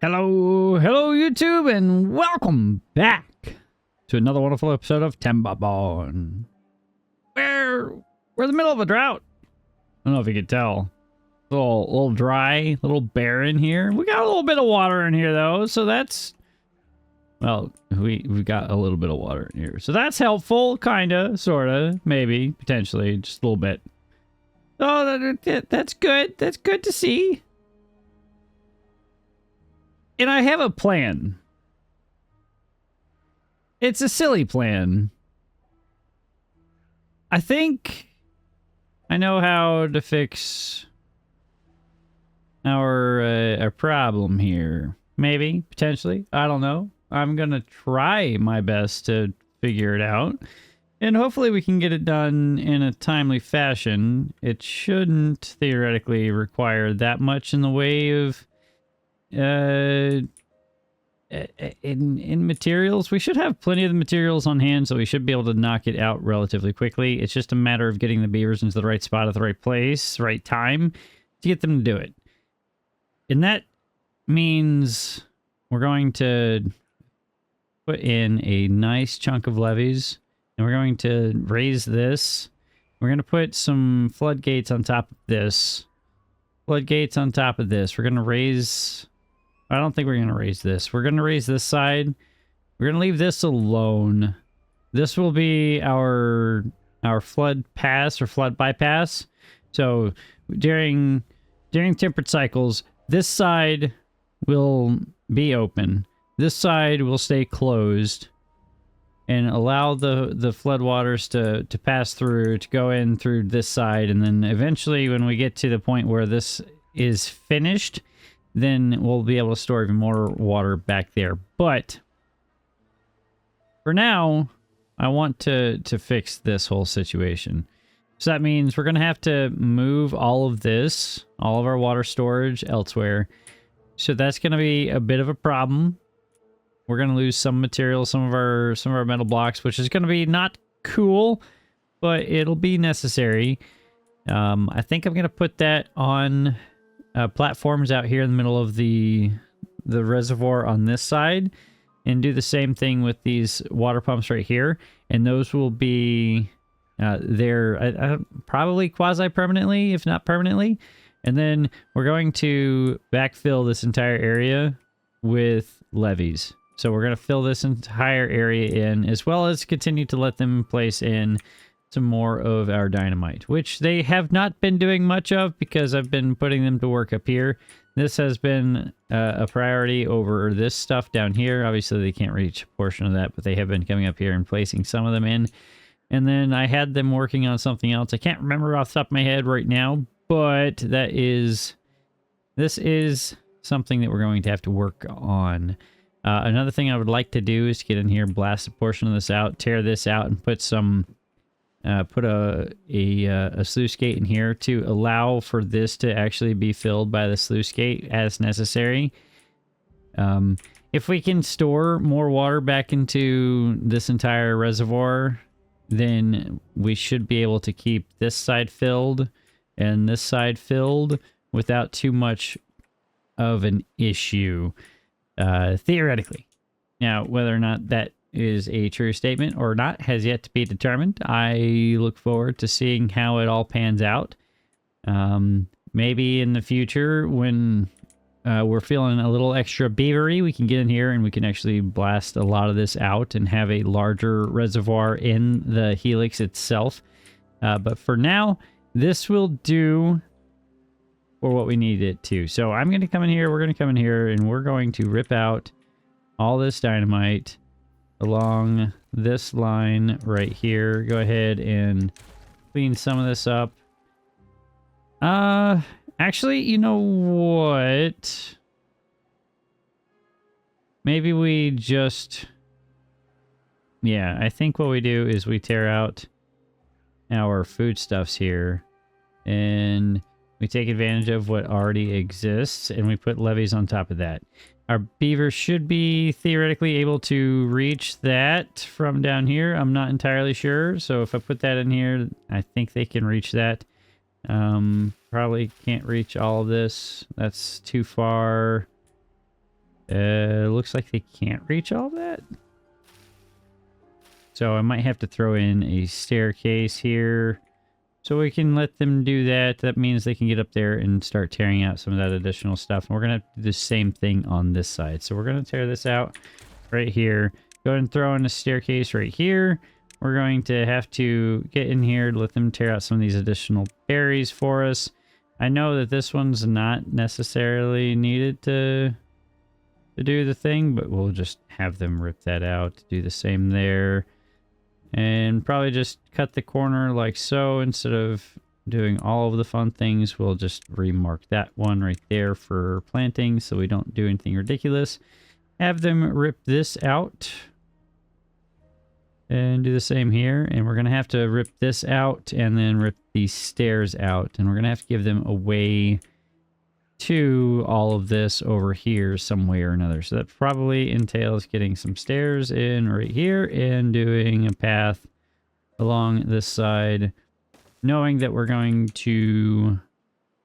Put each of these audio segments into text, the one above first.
Hello YouTube, and welcome back to another wonderful episode of Timberborn. We're in the middle of a drought. I don't know if you could tell. A little dry, a little barren here. We got a little bit of water in here though, so that's, well, we got a little bit of water in here, so that's helpful, kinda, sorta, maybe, potentially, just a little bit. Oh, that's good. That's good to see. And I have a plan. It's a silly plan. I think I know how to fix our problem here. Maybe, potentially. I don't know. I'm gonna try my best to figure it out. And hopefully we can get it done in a timely fashion. It shouldn't theoretically require that much in the way of in materials. We should have plenty of the materials on hand, so we should be able to knock it out relatively quickly. It's just a matter of getting the beavers into the right spot at the right place, right time, to get them to do it. And that means we're going to put in a nice chunk of levees, and we're going to raise this. We're going to put some floodgates on top of this. Floodgates on top of this. We're going to raise... I don't think we're going to raise this. We're going to raise this side. We're going to leave this alone. This will be our flood pass or flood bypass. So during temperate cycles, this side will be open. This side will stay closed and allow the floodwaters to pass through, to go in through this side. And then eventually when we get to the point where this is finished, then we'll be able to store even more water back there. But for now, I want to fix this whole situation. So that means we're going to have to move all of this, all of our water storage elsewhere. So that's going to be a bit of a problem. We're going to lose some material, some of our metal blocks, which is going to be not cool, but it'll be necessary. I think I'm going to put that on platforms out here in the middle of the reservoir on this side, and do the same thing with these water pumps right here. And those will be there probably quasi-permanently, if not permanently. And then we're going to backfill this entire area with levees. So we're going to fill this entire area in, as well as continue to let them place in some more of our dynamite, which they have not been doing much of because I've been putting them to work up here. This has been a priority over this stuff down here. Obviously, they can't reach a portion of that, but they have been coming up here and placing some of them in. And then I had them working on something else. I can't remember off the top of my head right now, but this is something that we're going to have to work on. Another thing I would like to do is get in here, blast a portion of this out, tear this out, and put some... put a sluice gate in here to allow for this to actually be filled by the sluice gate as necessary. If we can store more water back into this entire reservoir, then we should be able to keep this side filled and this side filled without too much of an issue, theoretically. Now, whether or not that is a true statement or not has yet to be determined. I look forward to seeing how it all pans out. Maybe in the future, when we're feeling a little extra beavery, we can get in here and we can actually blast a lot of this out and have a larger reservoir in the helix itself. But for now, this will do for what we need it to. So I'm going to come in here, we're going to come in here, and we're going to rip out all this dynamite along this line right here. Go ahead and clean some of this up. Actually, you know what? Maybe we just... Yeah, I think what we do is we tear out our foodstuffs here, and we take advantage of what already exists, and we put levees on top of that. Our beavers should be theoretically able to reach that from down here. I'm not entirely sure. So if I put that in here, I think they can reach that. Probably can't reach all of this. That's too far. Looks like they can't reach all that. So I might have to throw in a staircase here so we can let them do that. That means they can get up there and start tearing out some of that additional stuff. And we're going to do the same thing on this side. So we're going to tear this out right here. Go ahead and throw in a staircase right here. We're going to have to get in here, let them tear out some of these additional berries for us. I know that this one's not necessarily needed to do the thing, but we'll just have them rip that out, do the same there. And probably just cut the corner like so. Instead of doing all of the fun things, we'll just remark that one right there for planting so we don't do anything ridiculous. Have them rip this out. And do the same here. And we're going to have to rip this out and then rip these stairs out. And we're going to have to give them a way to all of this over here some way or another. So that probably entails getting some stairs in right here and doing a path along this side, knowing that we're going to...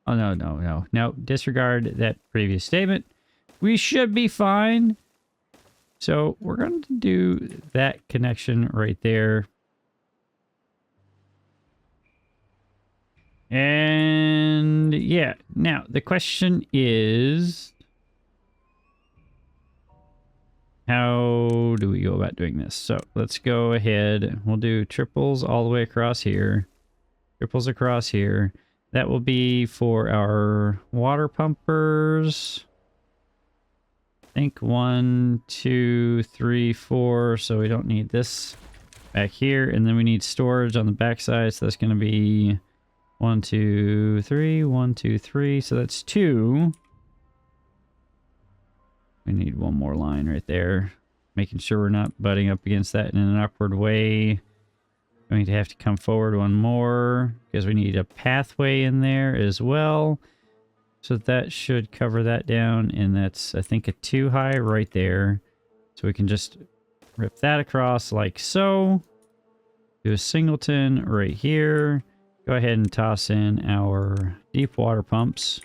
Oh, no. Disregard that previous statement. We should be fine. So we're going to do that connection right there. And yeah, now the question is, how do we go about doing this? So let's go ahead. We'll do triples all the way across here. Triples across here. That will be for our water pumpers. I think 1, 2, 3, 4. So we don't need this back here. And then we need storage on the backside. So that's going to be 1, 2, 3, 1, 2, 3. So that's 2. We need one more line right there. Making sure we're not butting up against that in an upward way. Going to have to come forward one more because we need a pathway in there as well. So that should cover that down. And that's, I think, a 2 high right there. So we can just rip that across like so. Do a singleton right here. Go ahead and toss in our deep water pumps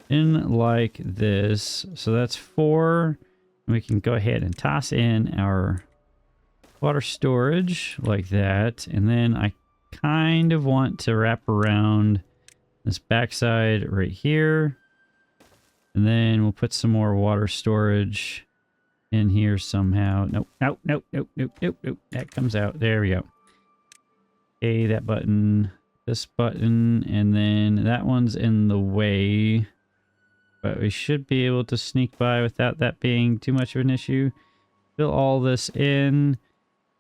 in like this. So that's 4. We can go ahead and toss in our water storage like that. And then I kind of want to wrap around this backside right here. And then we'll put some more water storage in here somehow. Nope. That comes out. There we go. Okay, that button. This button, and then that one's in the way, but we should be able to sneak by without that being too much of an issue. Fill all this in,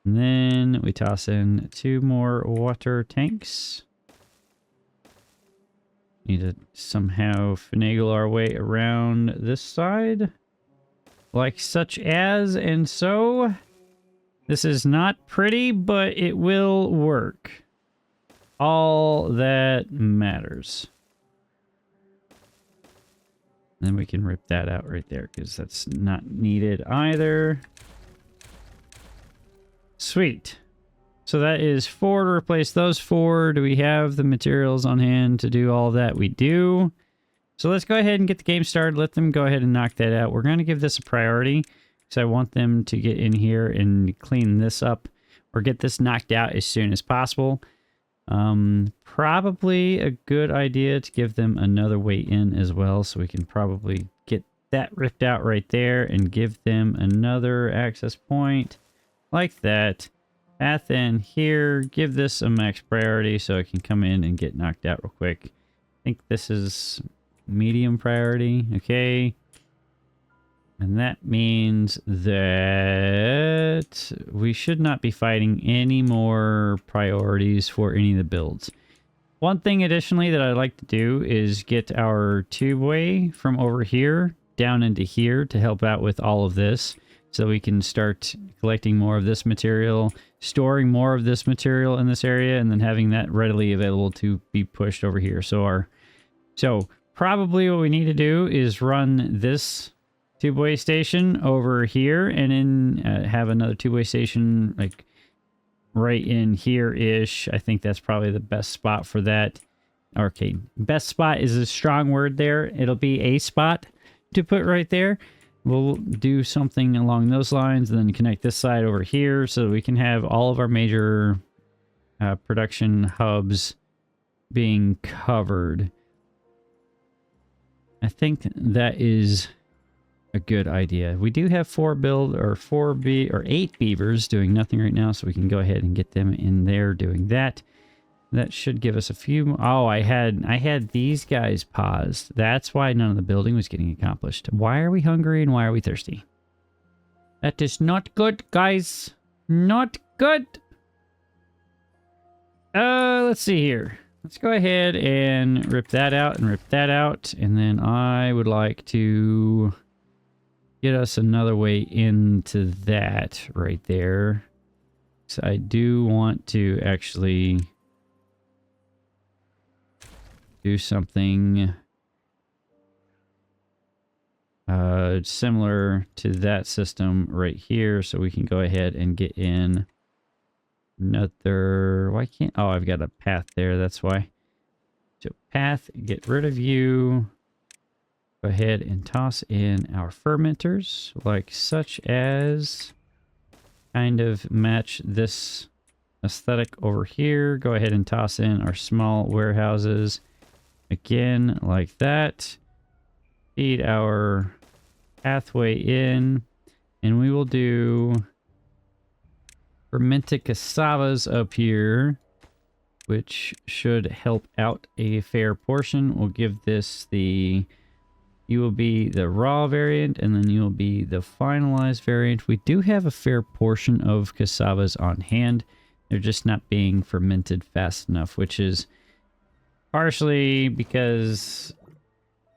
and then we toss in 2 more water tanks. Need to somehow finagle our way around this side, like such as, and so. This is not pretty, but it will work. All that matters. And then we can rip that out right there because that's not needed either. Sweet. So that is 4 to replace those 4. Do we have the materials on hand to do all that? We do. So let's go ahead and get the game started. Let them go ahead and knock that out. We're going to give this a priority because I want them to get in here and clean this up or get this knocked out as soon as possible. Probably a good idea to give them another way in as well, so we can probably get that ripped out right there and give them another access point like that. Path in here, give this a max priority so it can come in and get knocked out real quick. I think this is medium priority. Okay. And that means that we should not be fighting any more priorities for any of the builds. One thing additionally that I'd like to do is get our tubeway from over here down into here to help out with all of this. So we can start collecting more of this material, storing more of this material in this area, and then having that readily available to be pushed over here. So probably what we need to do is run this two-way station over here, and then have another two-way station like right in here-ish. I think that's probably the best spot for that. Okay, best spot is a strong word there. It'll be a spot to put right there. we'll do something along those lines and then connect this side over here so we can have all of our major production hubs being covered. I think that is a good idea. We do have 8 beavers doing nothing right now, so we can go ahead and get them in there doing that. That should give us a few. Oh, I had these guys paused. That's why none of the building was getting accomplished. Why are we hungry and why are we thirsty? That is not good, guys. Not good. Let's see here. Let's go ahead and rip that out and rip that out. And then I would like to get us another way into that right there. So I do want to actually do something similar to that system right here. So we can go ahead and get in another... Why can't... Oh, I've got a path there. That's why. So path, get rid of you. Go ahead and toss in our fermenters, like such as kind of match this aesthetic over here. Go ahead and toss in our small warehouses again, like that. Feed our pathway in, and we will do fermented cassavas up here, which should help out a fair portion. We'll give this the... You will be the raw variant, and then you will be the finalized variant. We do have a fair portion of cassavas on hand. They're just not being fermented fast enough, which is partially because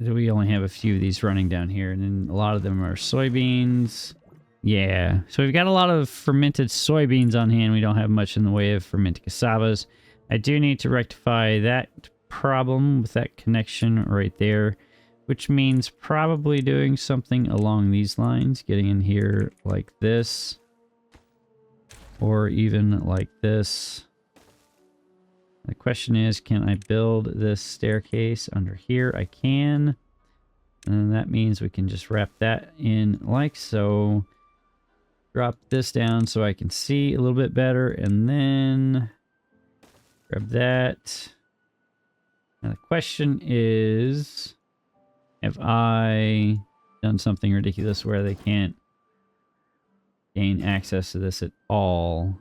we only have a few of these running down here, and then a lot of them are soybeans. Yeah, so we've got a lot of fermented soybeans on hand. We don't have much in the way of fermented cassavas. I do need to rectify that problem with that connection right there, which means probably doing something along these lines, getting in here like this, or even like this. The question is, can I build this staircase under here? I can. And that means we can just wrap that in like so. Drop this down so I can see a little bit better, and then grab that. Now the question is, have I done something ridiculous where they can't gain access to this at all?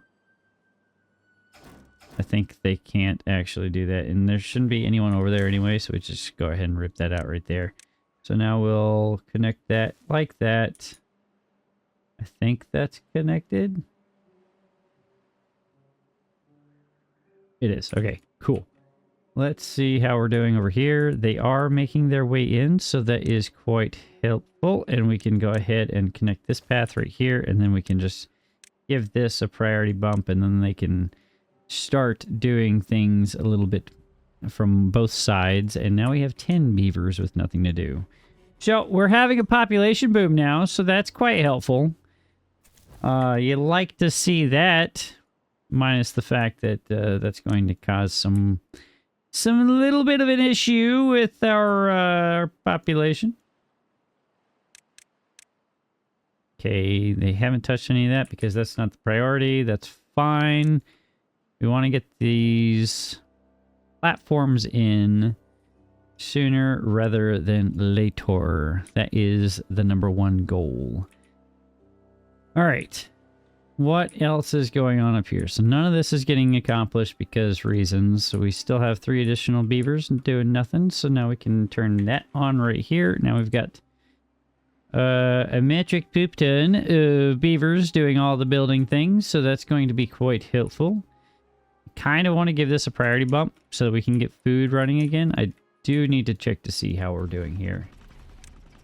I think they can't actually do that, and there shouldn't be anyone over there anyway, so we just go ahead and rip that out right there. So now we'll connect that like that. I think that's connected. It is. Okay, cool. Let's see how we're doing over here. They are making their way in, so that is quite helpful. And we can go ahead and connect this path right here, and then we can just give this a priority bump, and then they can start doing things a little bit from both sides. And now we have 10 beavers with nothing to do. So we're having a population boom now, so that's quite helpful. You like to see that, minus the fact that that's going to cause some little bit of an issue with our population. Okay, they haven't touched any of that because that's not the priority. That's fine. We want to get these platforms in sooner rather than later. That is the #1 goal. All right. What else is going on up here? So none of this is getting accomplished because reasons. So we still have 3 additional beavers doing nothing. So now we can turn that on right here. Now we've got a metric poop ton of beavers doing all the building things. So that's going to be quite helpful. Kind of want to give this a priority bump so that we can get food running again. I do need to check to see how we're doing here.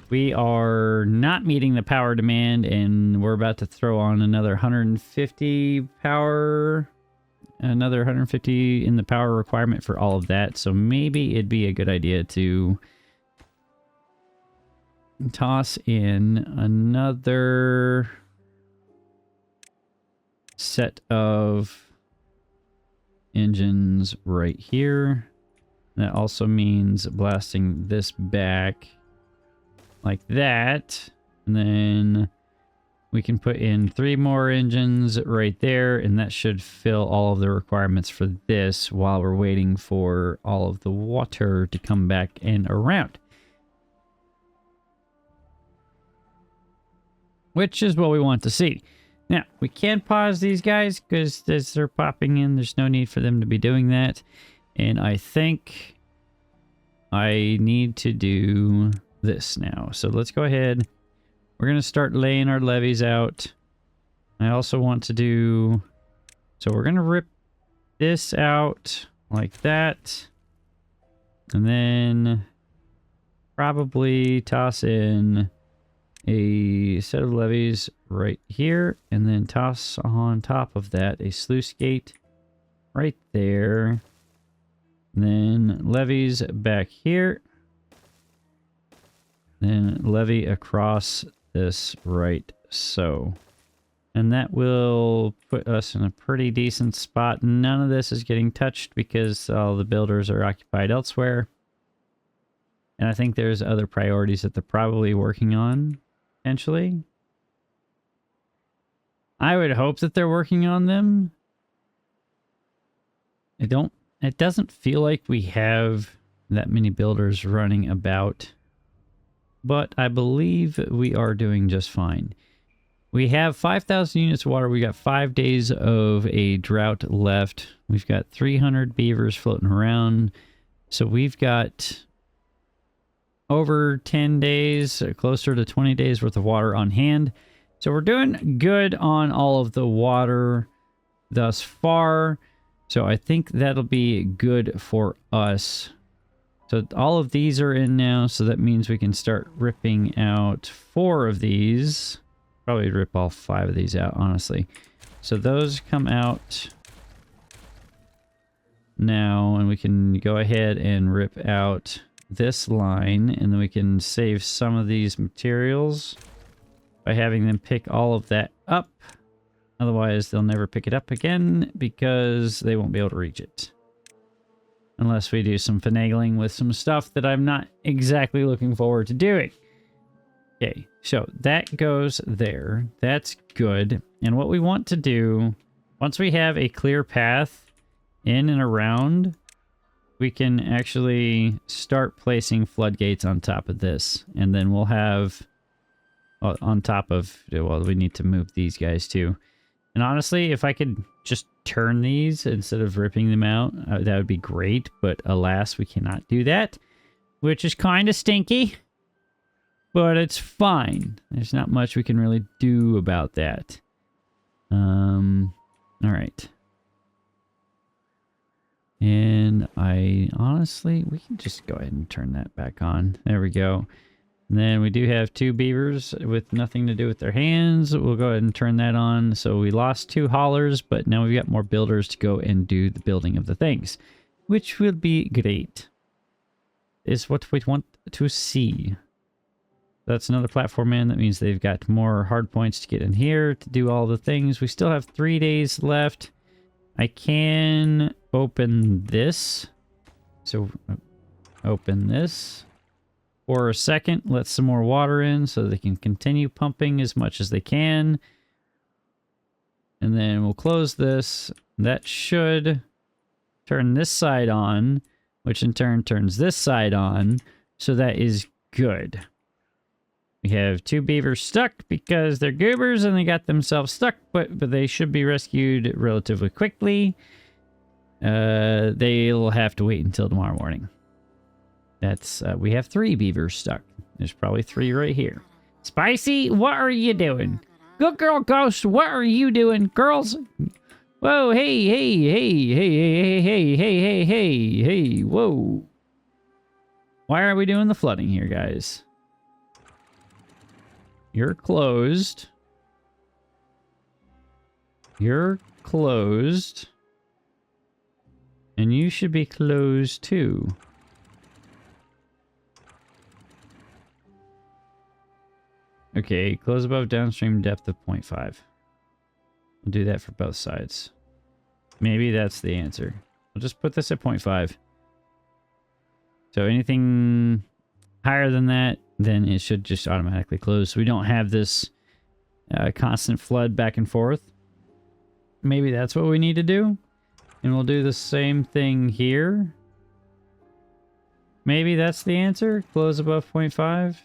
We are not meeting the power demand, and we're about to throw on another 150 power, another 150 in the power requirement for all of that. So maybe it'd be a good idea to toss in another set of engines right here. That also means blasting this back like that, And then we can put in 3 more engines right there, and that should fill all of the requirements for this while we're waiting for all of the water to come back and around. Which is what we want to see. Now, we can pause these guys because as they're popping in, there's no need for them to be doing that. And I think I need to do this now. So let's go ahead. We're going to start laying our levees out. I also want to do... So we're going to rip this out like that. And then probably toss in a set of levees right here. And then toss on top of that a sluice gate right there. And then levees back here. Then levee across this right so. And that will put us in a pretty decent spot. None of this is getting touched because all the builders are occupied elsewhere. And I think there's other priorities that they're probably working on, potentially. I would hope that they're working on them. It doesn't feel like we have that many builders running about. But I believe we are doing just fine. We have 5,000 units of water. We got 5 days of a drought left. We've got 300 beavers floating around. So we've got over 10 days, closer to 20 days worth of water on hand. So we're doing good on all of the water thus far. So I think that'll be good for us. So all of these are in now, so that means we can start ripping out 4 of these. Probably rip all 5 of these out, honestly. So those come out now, and we can go ahead and rip out this line, and then we can save some of these materials by having them pick all of that up. Otherwise, they'll never pick it up again because they won't be able to reach it. Unless we do some finagling with some stuff that I'm not exactly looking forward to doing. Okay, so that goes there. That's good. And what we want to do, once we have a clear path in and around, we can actually start placing floodgates on top of this. And then we'll have, on top of, well, we need to move these guys too. And honestly, if I could just turn these instead of ripping them out, that would be great. But alas, we cannot do that, which is kind of stinky. But it's fine. There's not much we can really do about that. All right. And I honestly, we can just go ahead and turn that back on. There we go. And then we do have 2 beavers with nothing to do with their hands. We'll go ahead and turn that on. So we lost 2 haulers, but now we've got more builders to go and do the building of the things, which will be great. Is what we want to see. That's another platform in. That means they've got more hard points to get in here to do all the things. We still have 3 days left. I can open this. So open this. For a second, let some more water in so they can continue pumping as much as they can. And then we'll close this. That should turn this side on, which in turn turns this side on. So that is good. We have 2 beavers stuck because they're goobers and they got themselves stuck, but they should be rescued relatively quickly. They'll have to wait until tomorrow morning. That's, we have 3 beavers stuck. There's probably 3 right here. Spicy, what are you doing? Good girl Ghost, what are you doing? Girls, whoa, hey, whoa. Why are we doing the flooding here, guys? You're closed. You're closed. And you should be closed too. Okay, close above downstream depth of 0.5. We'll do that for both sides. Maybe that's the answer. I'll just put this at 0.5. So anything higher than that, then it should just automatically close. So we don't have this constant flood back and forth. Maybe that's what we need to do. And we'll do the same thing here. Maybe that's the answer. Close above 0.5.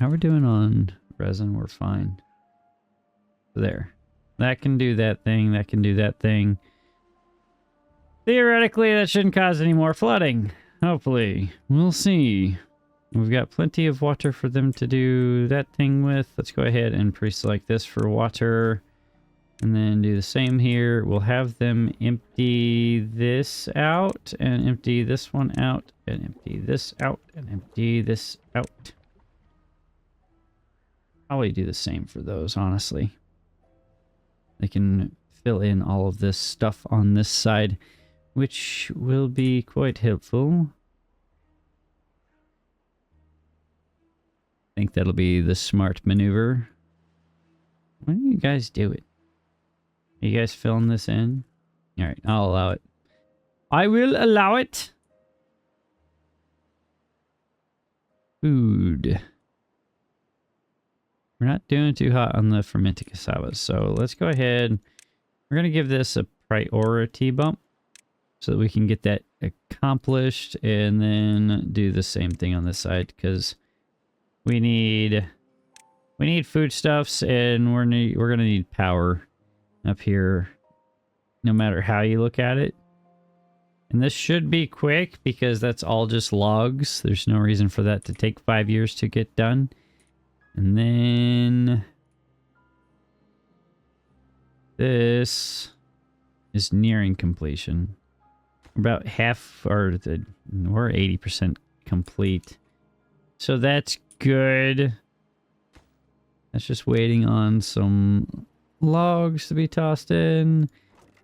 How we're doing on resin? We're fine. There. That can do that thing. That can do that thing. Theoretically, that shouldn't cause any more flooding. Hopefully. We'll see. We've got plenty of water for them to do that thing with. Let's go ahead and pre-select this for water. And then do the same here. We'll have them empty this out. And empty this one out. And empty this out. And empty this out. Probably do the same for those, honestly. They can fill in all of this stuff on this side, which will be quite helpful. I think that'll be the smart maneuver. Why don't you guys do it? Are you guys filling this in? All right, I'll allow it. I will allow it. Food. We're not doing too hot on the fermented cassavas, so let's go ahead. We're going to give this a priority bump so that we can get that accomplished, and then do the same thing on this side, because we need foodstuffs, and we're going to need power up here no matter how you look at it. And this should be quick because that's all just logs. There's no reason for that to take 5 years to get done. And then this is nearing completion. About half, or we're 80% complete. So that's good. That's just waiting on some logs to be tossed in.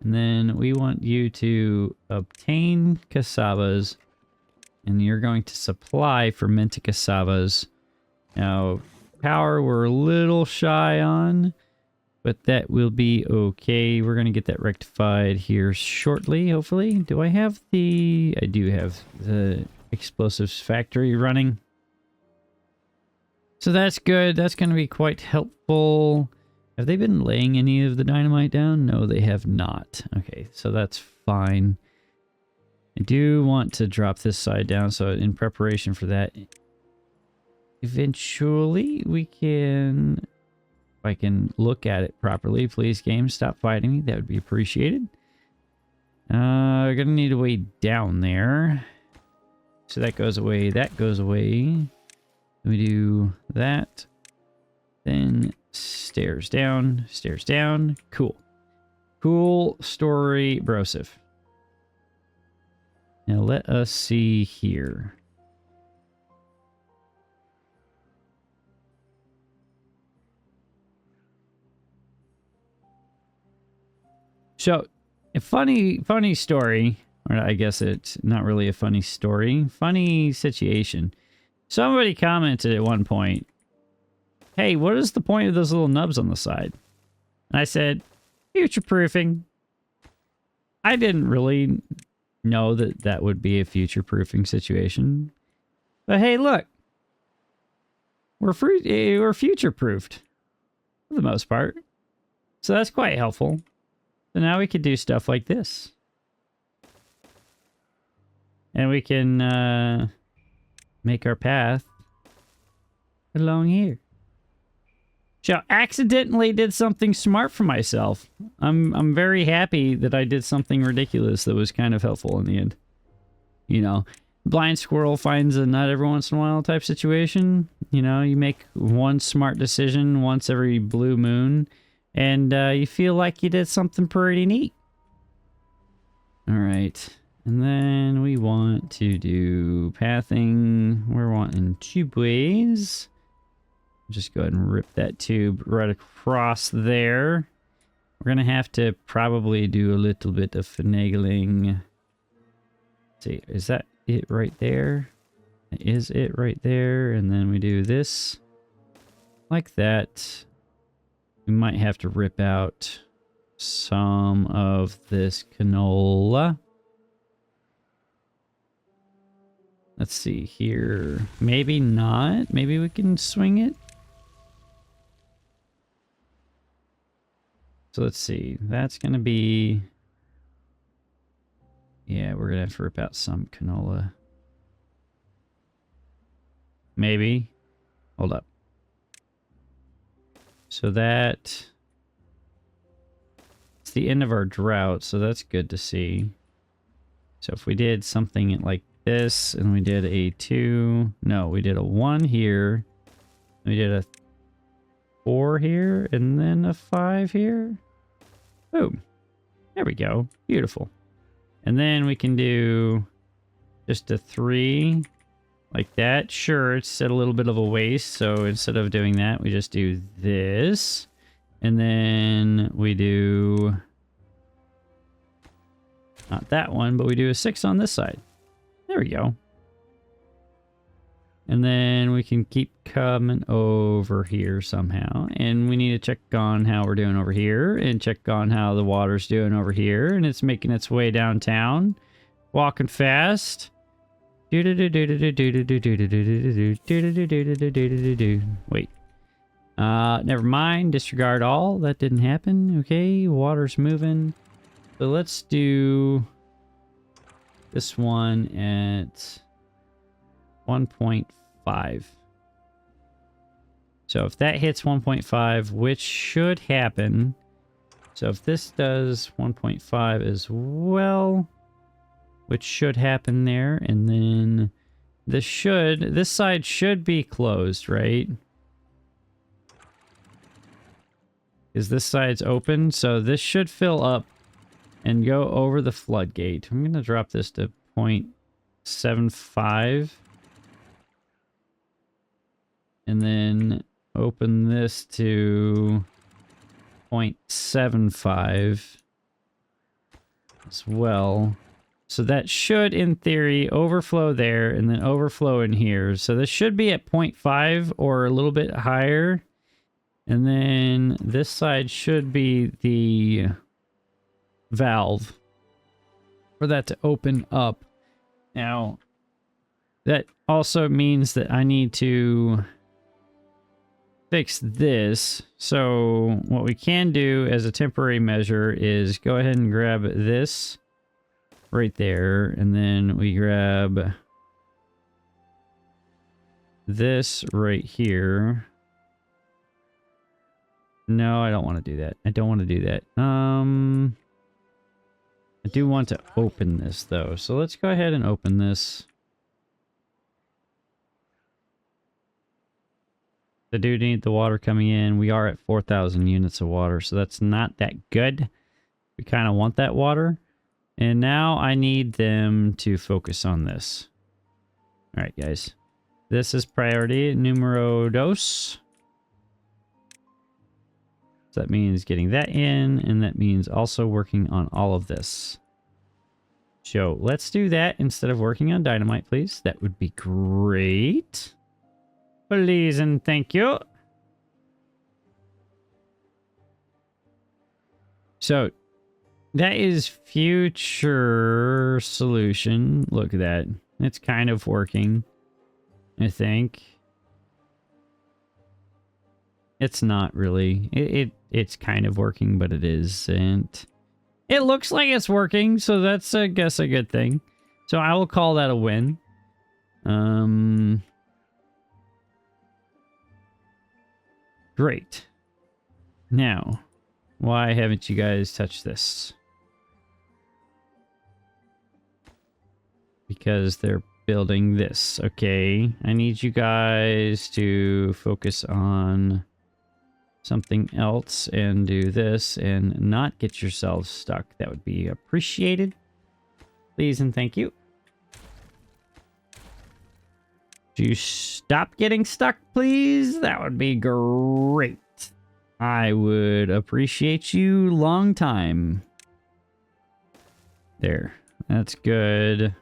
And then we want you to obtain cassavas. And you're going to supply fermented cassavas. Now, power we're a little shy on, but that will be okay. We're going to get that rectified here shortly, hopefully. Do I have the... I do have the explosives factory running. So that's good. That's going to be quite helpful. Have they been laying any of the dynamite down? No, they have not. Okay, so that's fine. I do want to drop this side down, so in preparation for that... Eventually, we can... If I can look at it properly, please, game, stop fighting me. That would be appreciated. We're going to need a way down there. So that goes away. That goes away. We do that. Then stairs down. Stairs down. Cool. Cool story, brosive. Now let us see here. So, a funny story, or I guess it's not really a funny story, funny situation. Somebody commented at one point, hey, what is the point of those little nubs on the side? And I said, future-proofing. I didn't really know that that would be a future-proofing situation. But hey, look. We're future-proofed, for the most part. So that's quite helpful. So now we could do stuff like this. And we can make our path along here. So accidentally did something smart for myself. I'm very happy that I did something ridiculous that was kind of helpful in the end. You know, blind squirrel finds a nut every once in a while type situation. You know, you make one smart decision once every blue moon. And you feel like you did something pretty neat. All right. And then we want to do pathing. We're wanting tubeways. Just go ahead and rip that tube right across there. We're going to have to probably do a little bit of finagling. Let's see, is that it right there? Is it right there? And then we do this like that. We might have to rip out some of this canola. Let's see here. Maybe not. Maybe we can swing it. So let's see. That's going to be... Yeah, we're going to have to rip out some canola. Maybe. Hold up. So that... It's the end of our drought, so that's good to see. So if we did something like this, and we did a 2... No, we did a 1 here. We did a 4 here, and then a 5 here. Boom. There we go. Beautiful. And then we can do just a 3 like that. Sure, it's at a little bit of a waste, so instead of doing that, we just do this. And then we do... Not that one, but we do a 6 on this side. There we go. And then we can keep coming over here somehow. And we need to check on how we're doing over here. And check on how the water's doing over here. And it's making its way downtown. Walking fast. Wait. Never mind. Disregard all. That didn't happen. Okay, water's moving. So let's do this one at 1.5. So if that hits 1.5, which should happen. So if this does 1.5 as well, which should happen there, and then this side should be closed, right? Because this side's open, so this should fill up and go over the floodgate. I'm going to drop this to 0.75. And then open this to 0.75 as well. So that should, in theory, overflow there and then overflow in here. So this should be at 0.5 or a little bit higher. And then this side should be the valve for that to open up. Now, that also means that I need to fix this. So what we can do as a temporary measure is go ahead and grab this right there, and then we grab this right here. No, I don't want to do that. I don't want to do that. I do want to open this though. So let's go ahead and open this. I do need the water coming in. We are at 4,000 units of water, so that's not that good. We kind of want that water. And now I need them to focus on this. All right, guys. This is priority numero dos. So that means getting that in, and that means also working on all of this. So let's do that instead of working on dynamite, please. That would be great. Please and thank you. So that is future solution. Look at that. It's kind of working, I think. It's not really. It's kind of working, but it isn't. It looks like it's working, so that's, I guess, a good thing. So I will call that a win. Great. Now, why haven't you guys touched this? Because they're building this. Okay, I need you guys to focus on something else and do this and not get yourselves stuck. That would be appreciated. Please and thank you. Do you stop getting stuck, please? That would be great. I would appreciate you long time. There. That's good.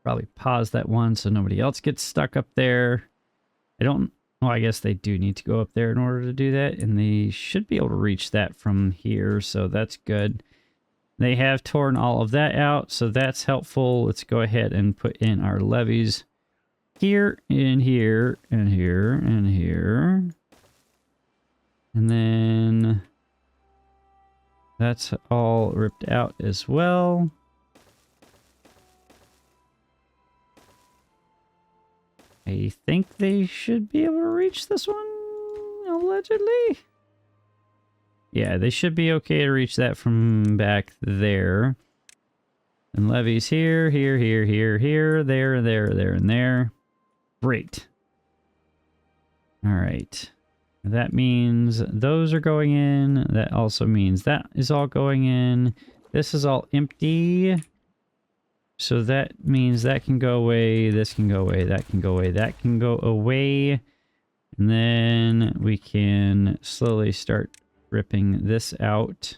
Probably pause that one so nobody else gets stuck up there. Well, I guess they do need to go up there in order to do that, and they should be able to reach that from here, so that's good. They have torn all of that out, so that's helpful. Let's go ahead and put in our levees here, and here, and here, and here. And then that's all ripped out as well. I think they should be able to reach this one, allegedly. Yeah, they should be okay to reach that from back there. And levees here, here, here, here, here, there, there, there, and there. Great. All right. That means those are going in. That also means that is all going in. This is all empty. So that means that can go away, this can go away, that can go away, that can go away. And then we can slowly start ripping this out.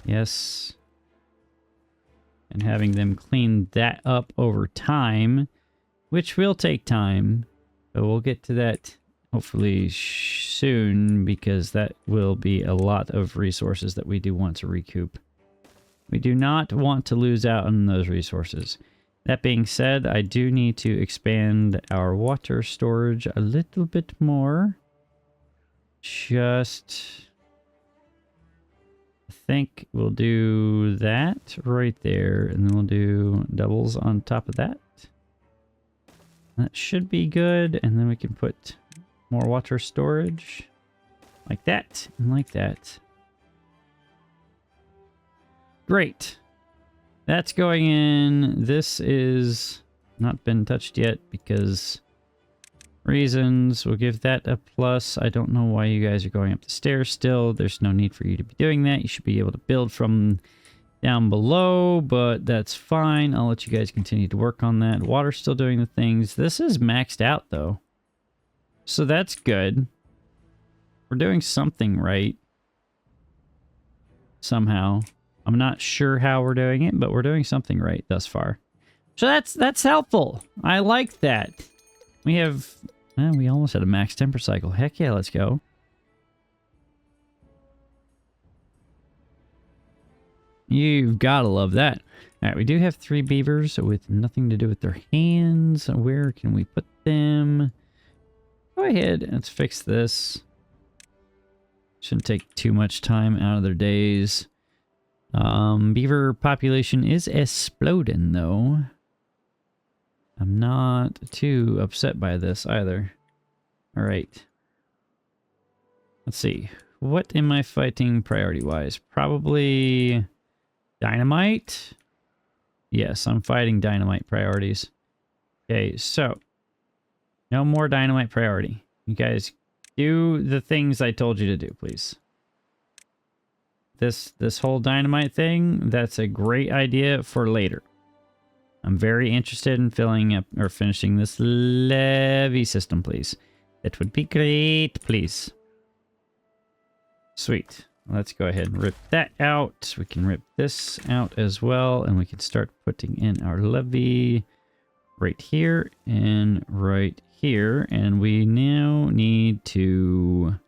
Yes. And having them clean that up over time, which will take time. But we'll get to that hopefully soon, because that will be a lot of resources that we do want to recoup. We do not want to lose out on those resources. That being said, I do need to expand our water storage a little bit more. Just, I think we'll do that right there, and then we'll do doubles on top of that. That should be good, and then we can put more water storage like that and like that. Great. That's going in. This is not been touched yet because reasons. We'll give that a plus. I don't know why you guys are going up the stairs still. There's no need for you to be doing that. You should be able to build from down below, but that's fine. I'll let you guys continue to work on that. Water's still doing the things. This is maxed out though, so that's good. We're doing something right somehow. I'm not sure how we're doing it, but we're doing something right thus far. So that's helpful. I like that. We have, we almost had a max temper cycle. Heck yeah, let's go. You've got to love that. All right, we do have 3 beavers with nothing to do with their hands. Where can we put them? Go ahead, let's fix this. Shouldn't take too much time out of their days. Beaver population is exploding though. I'm not too upset by this either. All right. Let's see. What am I fighting priority-wise? Probably dynamite. Yes, I'm fighting dynamite priorities. Okay, so no more dynamite priority. You guys do the things I told you to do, please. This whole dynamite thing, that's a great idea for later. I'm very interested in filling up or finishing this levee system, please. That would be great, please. Sweet. Let's go ahead and rip that out. We can rip this out as well, and we can start putting in our levee right here and right here. And we now need to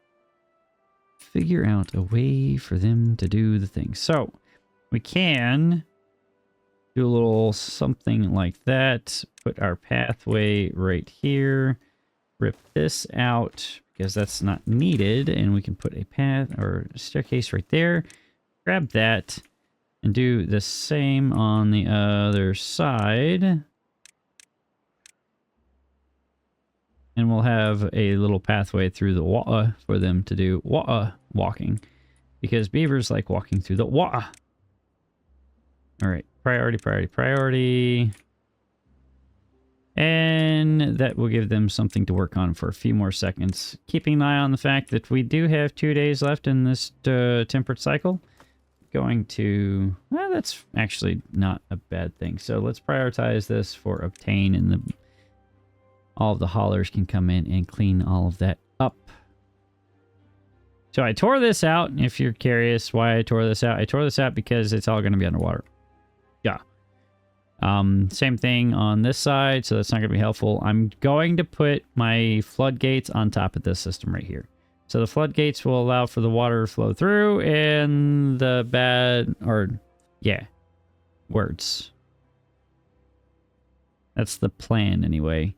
figure out a way for them to do the thing. So we can do a little something like that. Put our pathway right here. Rip this out because that's not needed. And we can put a path or a staircase right there. Grab that and do the same on the other side. And we'll have a little pathway through the water for them to do walking. Because beavers like walking through the water. Alright, priority, priority, priority. And that will give them something to work on for a few more seconds. Keeping an eye on the fact that we do have 2 days left in this temperate cycle. Going to... well, that's actually not a bad thing. So let's prioritize this for obtain, and the... all of the haulers can come in and clean all of that up. So I tore this out. If you're curious why I tore this out, I tore this out because it's all going to be underwater. Yeah. Same thing on this side, so that's not going to be helpful. I'm going to put my floodgates on top of this system right here. So the floodgates will allow for the water to flow through, and the words. That's the plan anyway.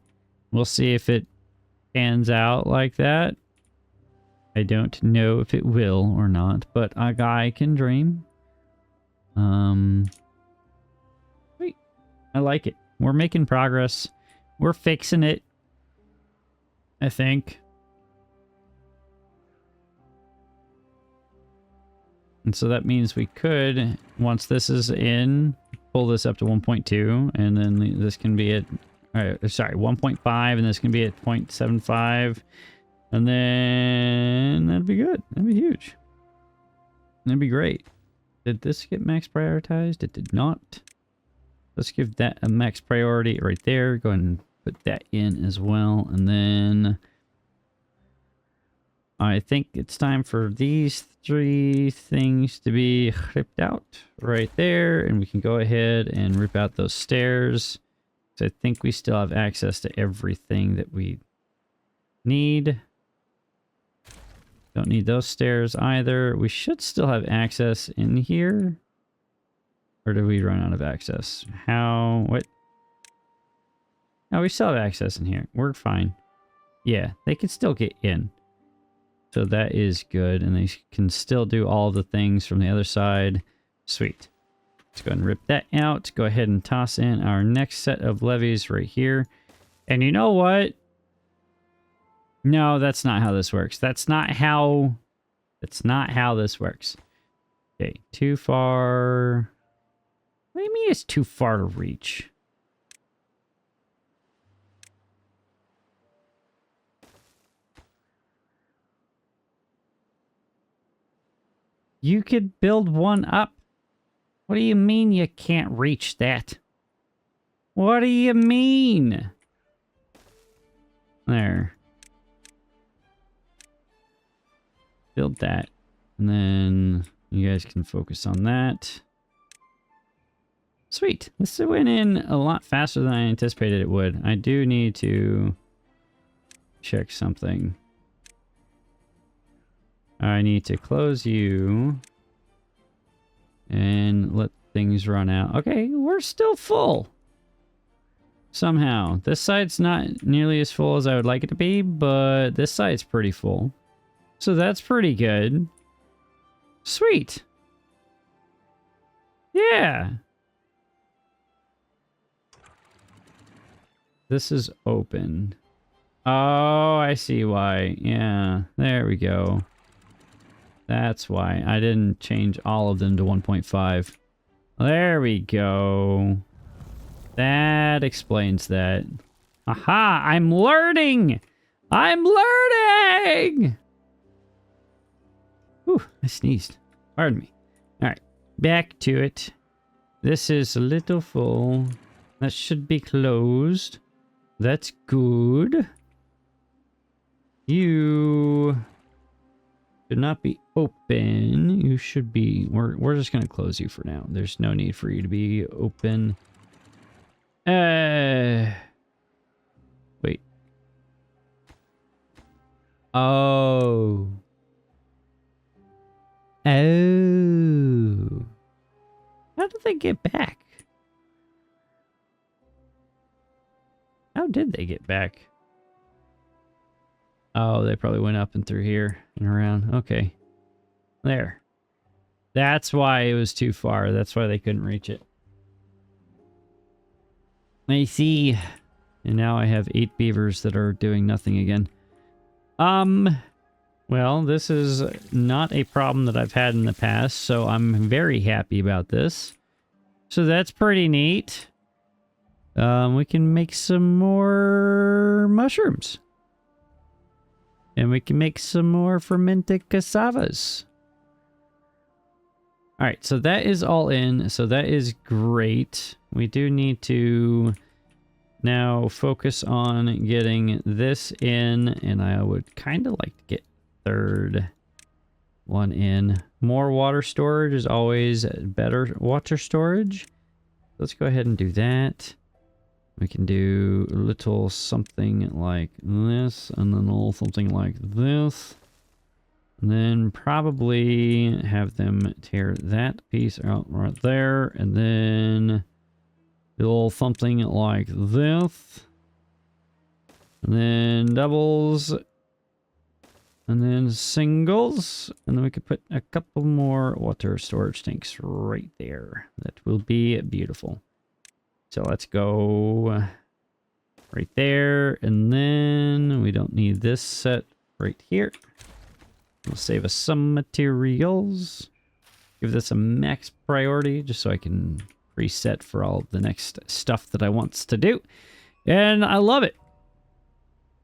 We'll see if it pans out like that. I don't know if it will or not, but a guy can dream. Wait, I like it. We're making progress. We're fixing it, I think. And so that means we could, once this is in, pull this up to 1.2, and then this can be at, sorry, 1.5, and this can be at 0.75, and then that'd be good. That'd be huge. That'd be great. Did this get max prioritized? It did not. Let's give that a max priority right there. Go ahead and put that in as well. And then I think it's time for these 3 things to be ripped out right there. And we can go ahead and rip out those stairs. So I think we still have access to everything that we need. Don't need those stairs either. We should still have access in here. Or did we run out of access? What? No, we still have access in here. We're fine. Yeah, they can still get in. So that is good. And they can still do all of the things from the other side. Sweet. Let's go ahead and rip that out. Go ahead and toss in our next set of levees right here. And you know what? No, that's not how this works. That's not how this works. Okay, too far. What do you mean it's too far to reach? You could build one up. What do you mean you can't reach that? What do you mean? There. Build that. And then you guys can focus on that. Sweet. This went in a lot faster than I anticipated it would. I do need to check something. I need to close you and let things run out. Okay, we're still full. Somehow. This side's not nearly as full as I would like it to be, but this side's pretty full. So that's pretty good. Sweet. Yeah. This is open. Oh, I see why. Yeah, there we go. That's why. I didn't change all of them to 1.5. There we go. That explains that. Aha! I'm learning! I'm learning! Whew, I sneezed. Pardon me. Alright, back to it. This is a little full. That should be closed. That's good. You should not be open. You should be... We're just going to close you for now. There's no need for you to be open. Wait. Oh. Oh. How did they get back? How did they get back? Oh, they probably went up and through here and around. Okay. There. That's why it was too far. That's why they couldn't reach it. I see. And now I have 8 beavers that are doing nothing again. Well, this is not a problem that I've had in the past, so I'm very happy about this. So that's pretty neat. We can make some more mushrooms. And we can make some more fermented cassavas. Alright, so that is all in. So that is great. We do need to now focus on getting this in. And I would kind of like to get third one in. More water storage is always better water storage. Let's go ahead and do that. We can do a little something like this, and then a little something like this. And then probably have them tear that piece out right there. And then do a little something like this. And then doubles. And then singles. And then we could put a couple more water storage tanks right there. That will be beautiful. So let's go right there. And then we don't need this set right here. We'll save us some materials. Give this a max priority just so I can reset for all of the next stuff that I want to do. And I love it.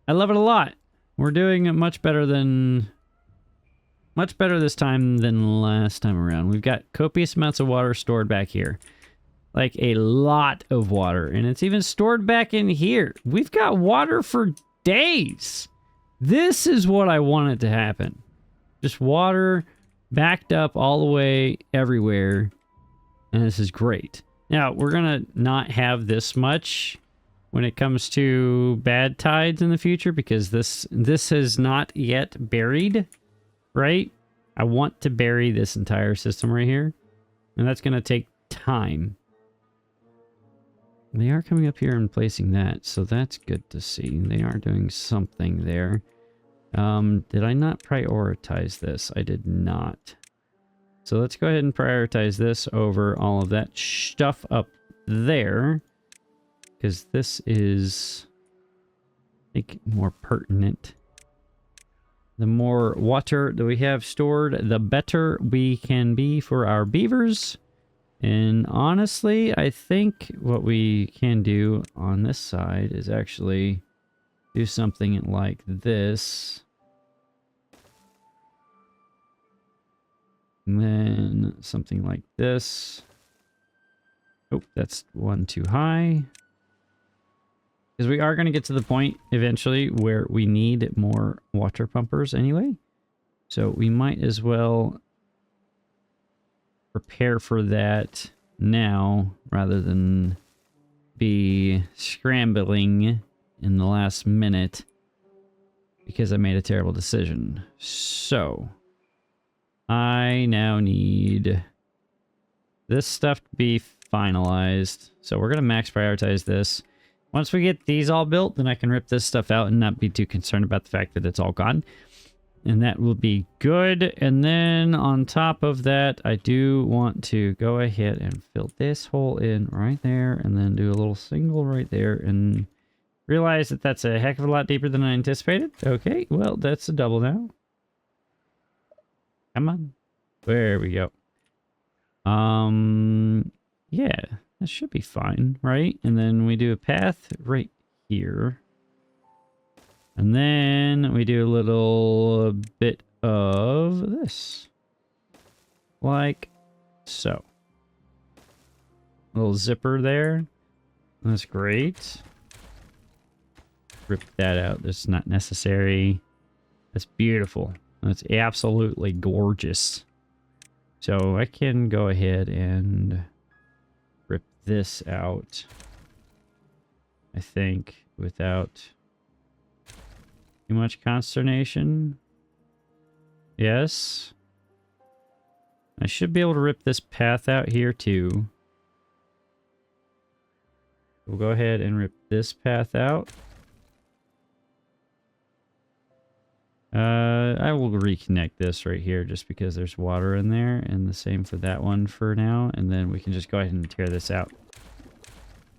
I love it a lot. We're doing it much better this time than last time around. We've got copious amounts of water stored back here. Like a lot of water. And it's even stored back in here. We've got water for days. This is what I wanted to happen. Just water backed up all the way everywhere. And this is great. Now, we're going to not have this much when it comes to bad tides in the future because this is not yet buried, right? I want to bury this entire system right here. And that's going to take time. They are coming up here and placing that, so that's good to see. They are doing something there. Did I not prioritize this? I did not. So let's go ahead and prioritize this over all of that stuff up there. Because this is, I think, more pertinent. The more water that we have stored, the better we can be for our beavers. And honestly, I think what we can do on this side is actually do something like this. And then something like this. Oh, that's one too high. Because we are going to get to the point eventually where we need more water pumpers anyway. So we might as well prepare for that now rather than be scrambling in the last minute because I made a terrible decision. So I now need this stuff to be finalized. So we're going to max prioritize this. Once we get these all built, then I can rip this stuff out and not be too concerned about the fact that it's all gone. And that will be good. And then on top of that, I do want to go ahead and fill this hole in right there. And then do a little single right there. And realize that that's a heck of a lot deeper than I anticipated. Okay, well, that's a double now. Come on. There we go. Yeah, that should be fine, right? And then we do a path right here. And then we do a little bit of this. Like so. A little zipper there. That's great. Rip that out. That's not necessary. That's beautiful. That's absolutely gorgeous. So I can go ahead and rip this out. I think without too much consternation. Yes. I should be able to rip this path out here too. We'll go ahead and rip this path out. I will reconnect this right here just because there's water in there, and the same for that one for now, and then we can just go ahead and tear this out.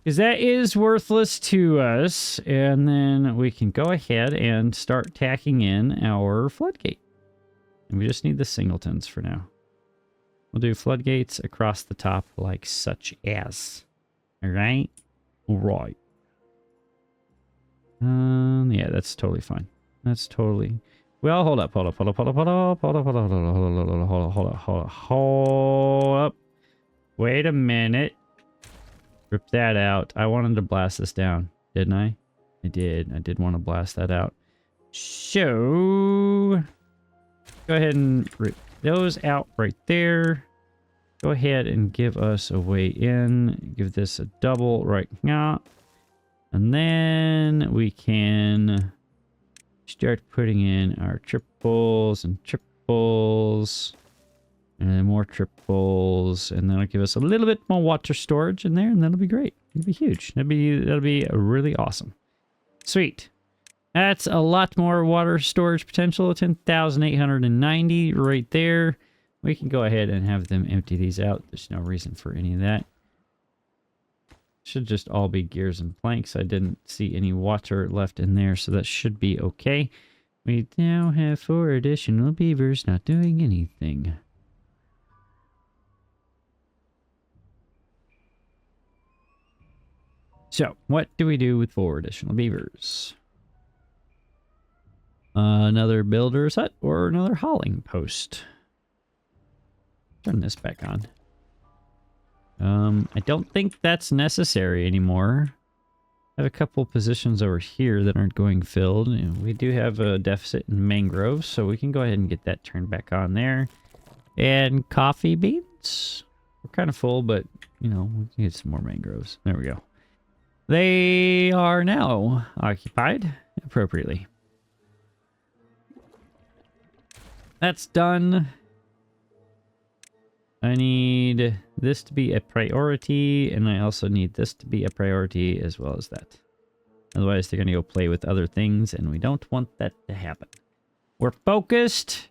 Because that is worthless to us, and then we can go ahead and start tacking in our floodgate. And we just need the singletons for now. We'll do floodgates across the top like such as. Alright? Alright. Yeah, that's totally fine. That's totally... Well, hold up. Wait a minute. Rip that out. I wanted to blast this down, didn't I? I did. I did want to blast that out. So... Go ahead and rip those out right there. Go ahead and give us a way in. Give this a double right now. And then we can... start putting in our triples and triples triples. And then more triples. And that'll give us a little bit more water storage in there. And that'll be great. It'll be huge. That'll be really awesome. Sweet. That's a lot more water storage potential. 10,890 right there. We can go ahead and have them empty these out. There's no reason for any of that. Should just all be gears and planks. I didn't see any water left in there, so that should be okay. We now have 4 additional beavers not doing anything. So, what do we do with 4 additional beavers? Another builder's hut or another hauling post. Turn this back on. I don't think that's necessary anymore. I have a couple positions over here that aren't going filled. We do have a deficit in mangroves, so we can go ahead and get that turned back on there. And coffee beans. We're kind of full, but, you know, we can get some more mangroves. There we go. They are now occupied appropriately. That's done. I need this to be a priority, and I also need this to be a priority as well as that. Otherwise, they're going to go play with other things, and we don't want that to happen. We're focused.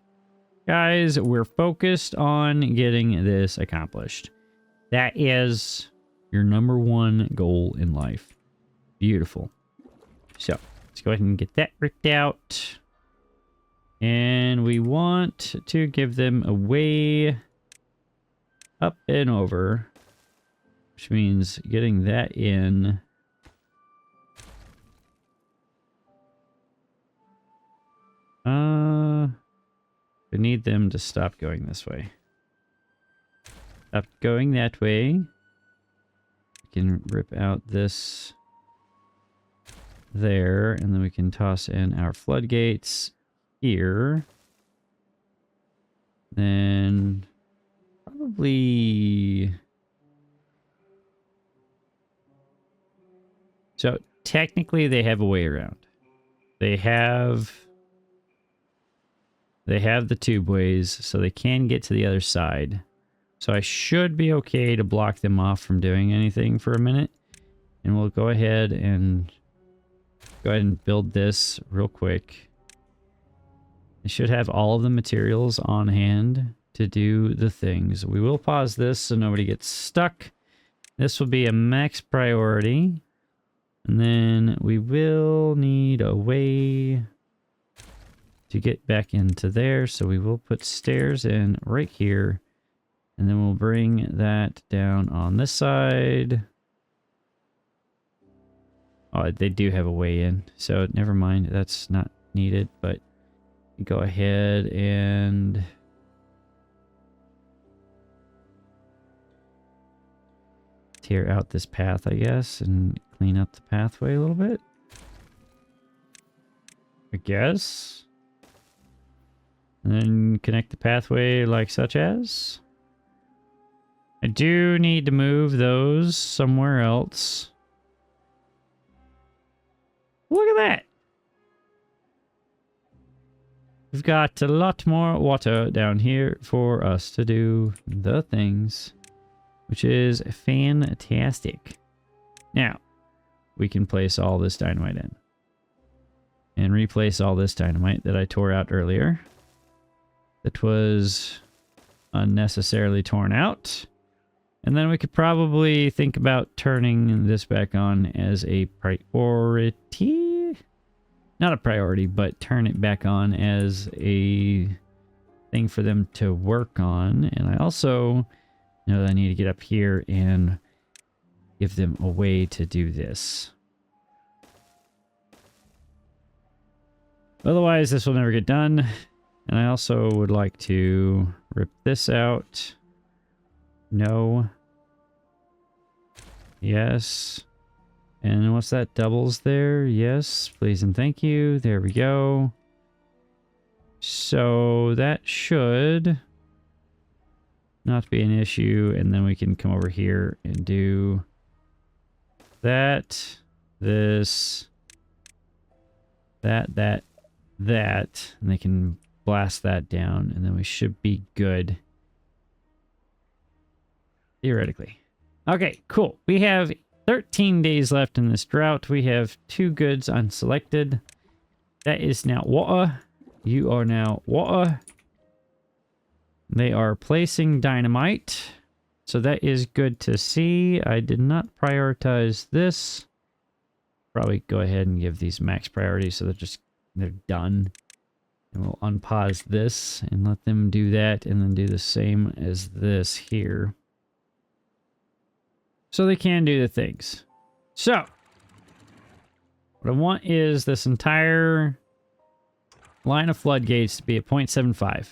Guys, we're focused on getting this accomplished. That is your #1 goal in life. Beautiful. So, let's go ahead and get that ripped out. And we want to give them a way up and over, which means getting that in. We need them to stop going this way. Stop going that way. We can rip out this there, and then we can toss in our floodgates here. Then probably... So technically they have a way around. They have the tube ways, so they can get to the other side. So I should be okay to block them off from doing anything for a minute. And we'll go ahead and build this real quick. I should have all of the materials on hand to do the things. We will pause this so nobody gets stuck. This will be a max priority. And then we will need a way to get back into there. So we will put stairs in right here. And then we'll bring that down on this side. Oh, they do have a way in. So never mind. That's not needed. But go ahead and... tear out this path, I guess, and clean up the pathway a little bit. I guess. And then connect the pathway like such as. I do need to move those somewhere else. Look at that. We've got a lot more water down here for us to do the things, which is fantastic. Now, we can place all this dynamite in. And replace all this dynamite that I tore out earlier. That was unnecessarily torn out. And then we could probably think about turning this back on as a priority. Not a priority, but turn it back on as a thing for them to work on. And I also know that I need to get up here and give them a way to do this. Otherwise, this will never get done. And I also would like to rip this out. No. Yes. And what's that? Doubles there? Yes, please and thank you. There we go. So that should not be an issue. And then we can come over here and do that, this, that. And they can blast that down, and then we should be good. Theoretically. Okay, cool. We have 13 days left in this drought. We have 2 goods unselected. That is now water. You are now water. They are placing dynamite. So that is good to see. I did not prioritize this. Probably go ahead and give these max priority so they're done. And we'll unpause this and let them do that, and then do the same as this here. So they can do the things. So what I want is this entire line of floodgates to be at 0.75.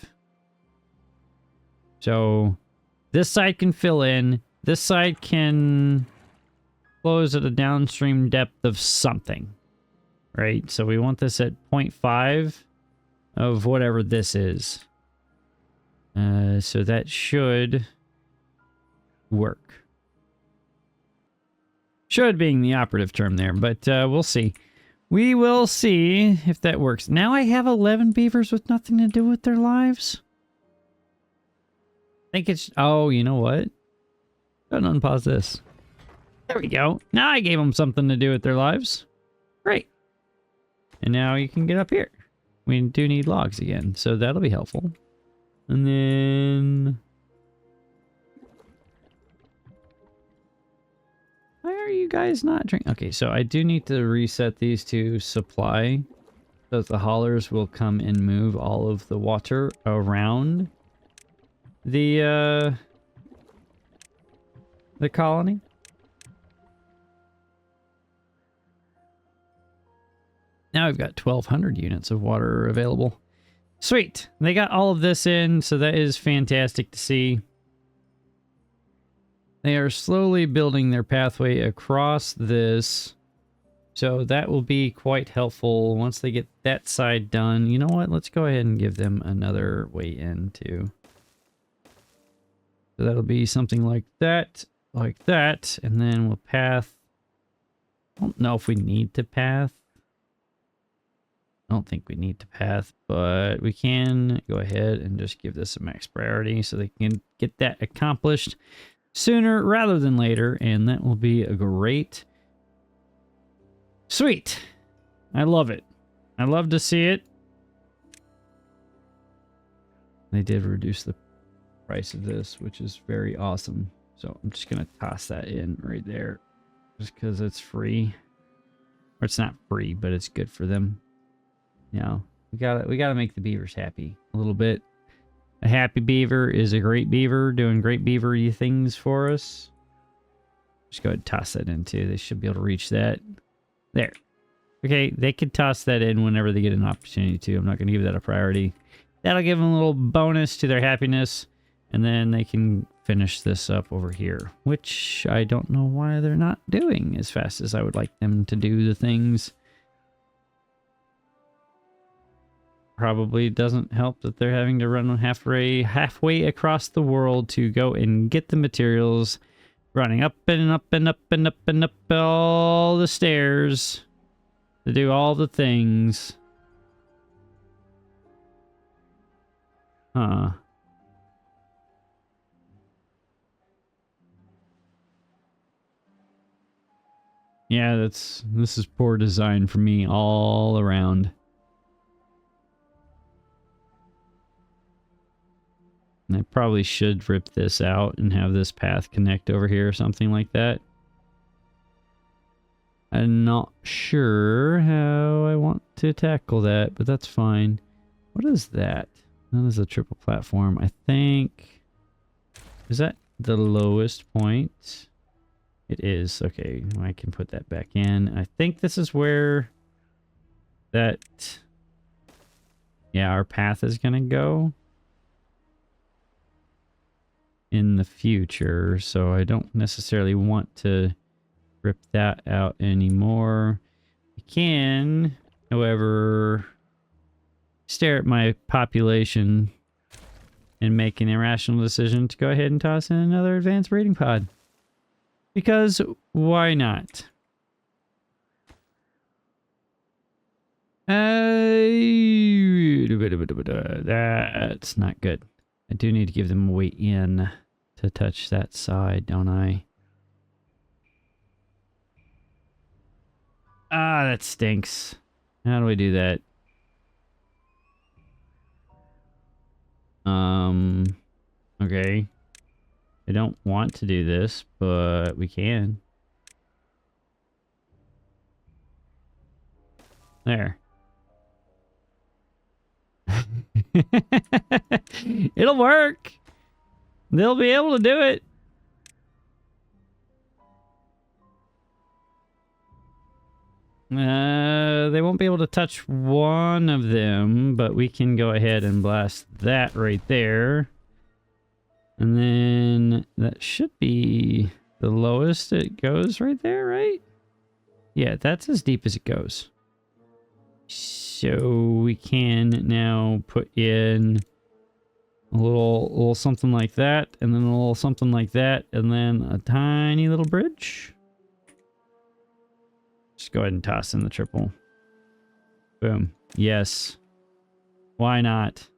So this side can fill in. This side can close at a downstream depth of something, right? So we want this at 0.5 of whatever this is. So that should work. Should being the operative term there, but we'll see. We will see if that works. Now I have 11 beavers with nothing to do with their lives. I think it's... Oh, you know what? Go ahead and unpause this. There we go. Now I gave them something to do with their lives. Great. And now you can get up here. We do need logs again, so that'll be helpful. And then... Why are you guys not drinking? Okay, so I do need to reset these to supply so that the haulers will come and move all of the water around the colony. Now we've got 1,200 units of water available. Sweet. They got all of this in, so that is fantastic to see. They are slowly building their pathway across this. So that will be quite helpful once they get that side done. You know what? Let's go ahead and give them another way in too. So that'll be something like that. And then we'll path. I don't know if we need to path. I don't think we need to path, but we can go ahead and just give this a max priority so they can get that accomplished sooner rather than later, and that will be a great. Sweet. I love it. I love to see it. They did reduce the price of this, which is very awesome. So I'm just going to toss that in right there just because it's free. Or it's not free, but it's good for them. You know, we gotta make the beavers happy a little bit. A happy beaver is a great beaver doing great beaver-y things for us. Just go ahead and toss that in too. They should be able to reach that. There. Okay, they could toss that in whenever they get an opportunity to. I'm not going to give that a priority. That'll give them a little bonus to their happiness. And then they can finish this up over here, which I don't know why they're not doing as fast as I would like them to do the things. Probably doesn't help that they're having to run halfway across the world to go and get the materials, running up and up and up and up and up all the stairs to do all the things. Huh. Yeah, this is poor design for me all around. And I probably should rip this out and have this path connect over here or something like that. I'm not sure how I want to tackle that, but that's fine. What is that? That is a triple platform. I think... Is that the lowest point? It is. Okay, I can put that back in. I think this is where that... Yeah, our path is going to go in the future, so I don't necessarily want to rip that out anymore. I can, however, stare at my population and make an irrational decision to go ahead and toss in another advanced breeding pod. Because why not? That's not good. I do need to give them a way in to touch that side, don't I? Ah, that stinks. How do we do that? Okay. I don't want to do this, but we can. There. It'll work. They'll be able to do it. They won't be able to touch one of them, but we can go ahead and blast that right there. And then that should be the lowest it goes right there, right? Yeah, that's as deep as it goes. So we can now put in a little something like that, and then a little something like that, and then a tiny little bridge. Just go ahead and toss in the triple. Boom. Yes. Why not?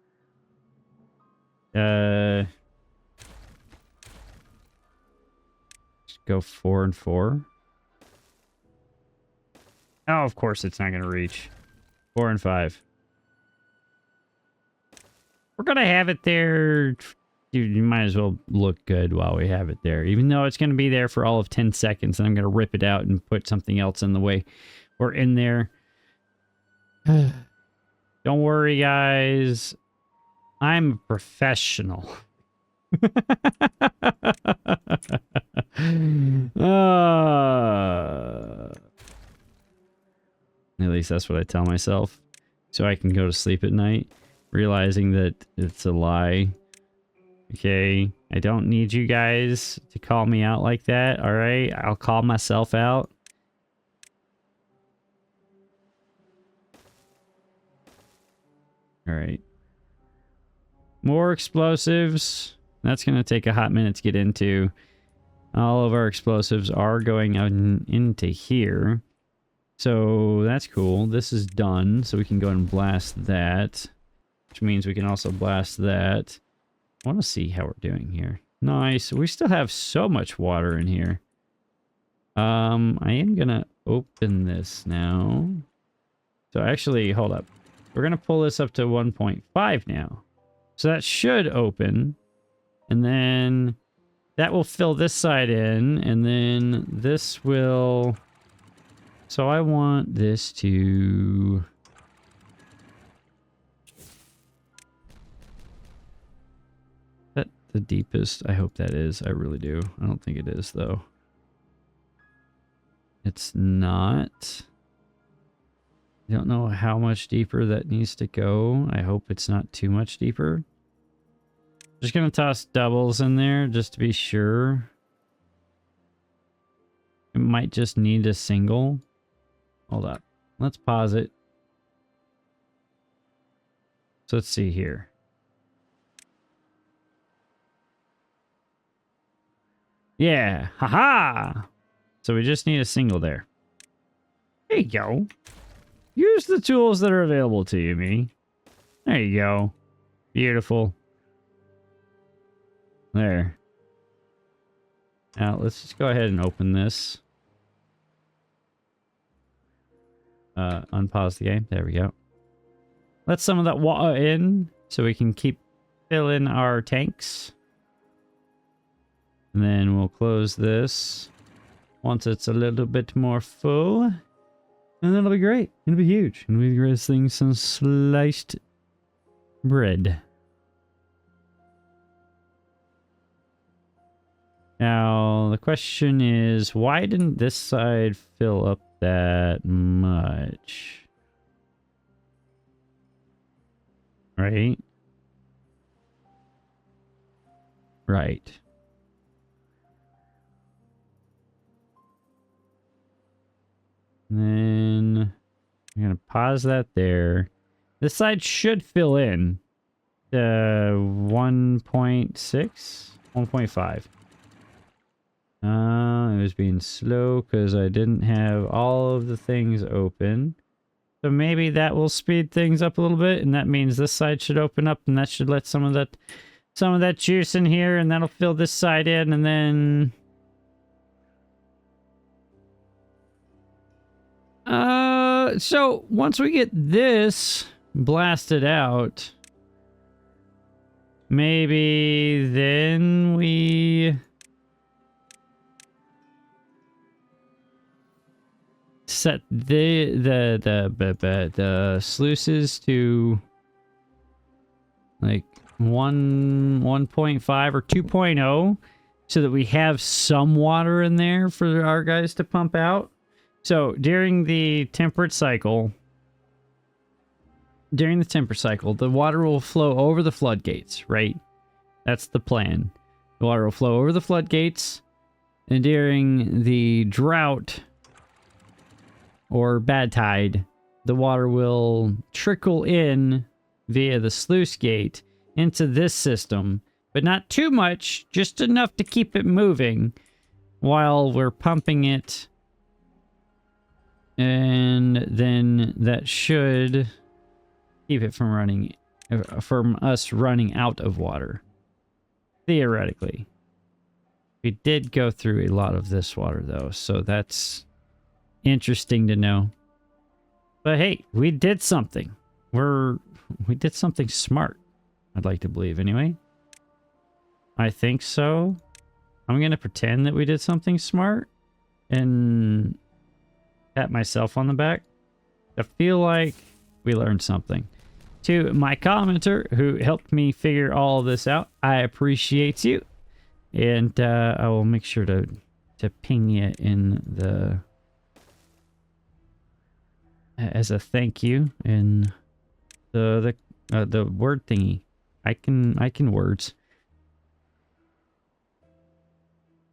Just go 4 and 4. Oh, of course it's not going to reach. 4 and 5. We're going to have it there. Dude, you might as well look good while we have it there. Even though it's going to be there for all of 10 seconds, and I'm going to rip it out and put something else in the way. Or in there. Don't worry, guys. I'm a professional. At least that's what I tell myself. So I can go to sleep at night, realizing that it's a lie. Okay, I don't need you guys to call me out like that, alright? I'll call myself out. Alright. More explosives. That's going to take a hot minute to get into. All of our explosives are going out into here. So that's cool. This is done. So we can go and blast that. Which means we can also blast that. I want to see how we're doing here. Nice. We still have so much water in here. I am going to open this now. So actually, hold up. We're going to pull this up to 1.5 now. So that should open. And then that will fill this side in. And then this will... So I want this to... That the deepest? I hope that is. I really do. I don't think it is, though. It's not. I don't know how much deeper that needs to go. I hope it's not too much deeper. Just gonna toss doubles in there just to be sure. It might just need a single. Hold up. Let's pause it. So let's see here. Yeah. Haha. So we just need a single there. There you go. Use the tools that are available to you, me. There you go. Beautiful. There. Now, let's just go ahead and open this. Unpause the game. There we go. Let some of that water in so we can keep filling our tanks. And then we'll close this once it's a little bit more full. And that'll be great. It'll be huge. It'll be the greatest thing since sliced bread. Now, the question is, why didn't this side fill up that much? Right? Right. And then I'm going to pause that there. This side should fill in the 1.6, 1.5. It was being slow because I didn't have all of the things open. So maybe that will speed things up a little bit, and that means this side should open up, and that should let some of that juice in here, and that'll fill this side in, and then so once we get this blasted out, maybe then we set the sluices to like 1.5 or 2.0 so that we have some water in there for our guys to pump out. So during the temperate cycle, the water will flow over the floodgates, right? That's the plan. The water will flow over the floodgates, and during the drought or bad tide, the water will trickle in via the sluice gate into this system, but not too much, just enough to keep it moving while we're pumping it. And then that should keep it from us running out of water. Theoretically. We did go through a lot of this water though, so that's interesting to know. But hey, we did something. We did something smart. I'd like to believe anyway. I think so. I'm going to pretend that we did something smart and pat myself on the back. I feel like we learned something. To my commenter who helped me figure all of this out, I appreciate you. And I will make sure to ping you in the as a thank you in the word thingy. I can words.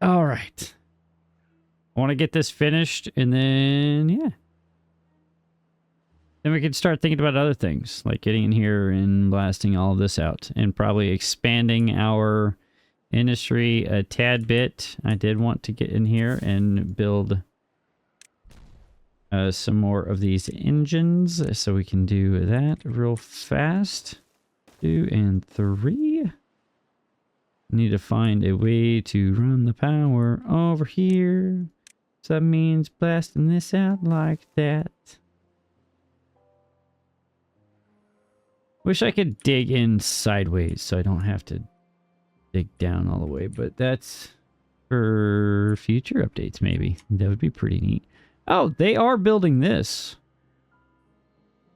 All right. I want to get this finished, and then yeah. Then we can start thinking about other things, like getting in here and blasting all of this out, and probably expanding our industry a tad bit. I did want to get in here and build some more of these engines, so we can do that real fast. 2 and 3. Need to find a way to run the power over here. So that means blasting this out like that. Wish I could dig in sideways so I don't have to dig down all the way, but that's for future updates maybe. That would be pretty neat. Oh, they are building this.